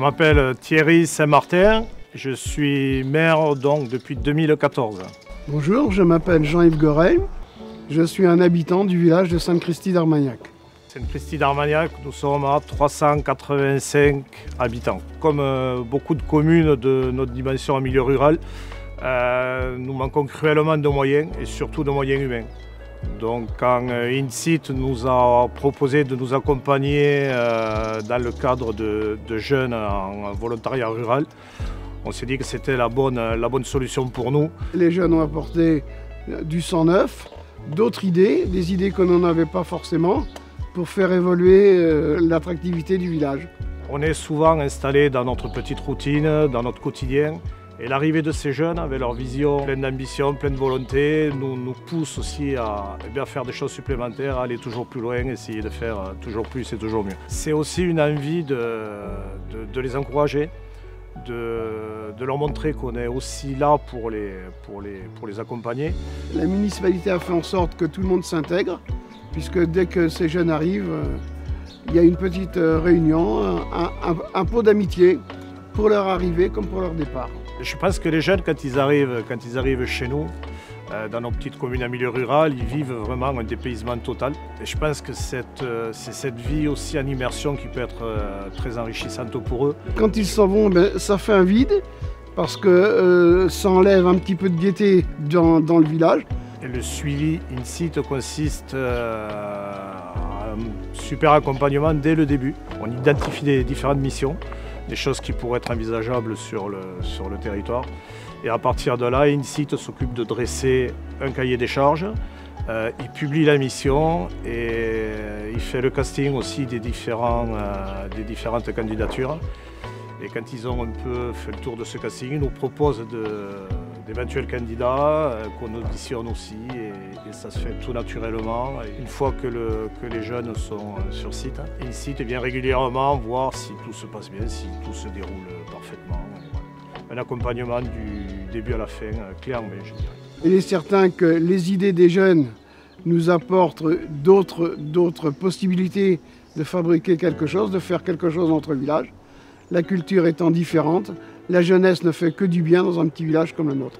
m'appelle Thierry Saint-Martin, je suis maire donc depuis 2014. Bonjour, je m'appelle Jean-Yves Goreil, je suis un habitant du village de Sainte-Christie d'Armagnac. Sainte-Christie d'Armagnac, nous sommes à 385 habitants. Comme beaucoup de communes de notre dimension en milieu rural, nous manquons cruellement de moyens et surtout de moyens humains. Donc quand INSIT nous a proposé de nous accompagner dans le cadre de jeunes en volontariat rural, on s'est dit que c'était la bonne solution pour nous. Les jeunes ont apporté du sang neuf, d'autres idées, des idées qu'on n'en avait pas forcément, pour faire évoluer l'attractivité du village. On est souvent installés dans notre petite routine, dans notre quotidien. Et l'arrivée de ces jeunes, avec leur vision pleine d'ambition, pleine de volonté, nous pousse aussi à faire des choses supplémentaires, à aller toujours plus loin, essayer de faire toujours plus et toujours mieux. C'est aussi une envie de les encourager, de leur montrer qu'on est aussi là pour les accompagner. La municipalité a fait en sorte que tout le monde s'intègre, puisque dès que ces jeunes arrivent, il y a une petite réunion, un pot d'amitié pour leur arrivée comme pour leur départ. Je pense que les jeunes, quand ils arrivent chez nous, dans nos petites communes en milieu rural, ils vivent vraiment un dépaysement total. Et je pense que c'est cette vie aussi en immersion qui peut être très enrichissante pour eux. Quand ils s'en vont, ça fait un vide, parce que ça enlève un petit peu de gaieté dans le village. Et le suivi INSIT consiste à un super accompagnement dès le début. On identifie des différentes missions, des choses qui pourraient être envisageables sur le territoire. Et à partir de là, INSIT s'occupe de dresser un cahier des charges. Il publie la mission et il fait le casting aussi des différentes candidatures. Et quand ils ont un peu fait le tour de ce casting, ils nous proposent d'éventuels candidats qu'on auditionne aussi et ça se fait tout naturellement. Et une fois que les jeunes sont sur site, INSIT vient régulièrement voir si tout se passe bien, si tout se déroule parfaitement. Un accompagnement du début à la fin, clé en main, je dirais. Il est certain que les idées des jeunes nous apportent d'autres possibilités de fabriquer quelque chose, de faire quelque chose dans notre village. La culture étant différente, la jeunesse ne fait que du bien dans un petit village comme le nôtre.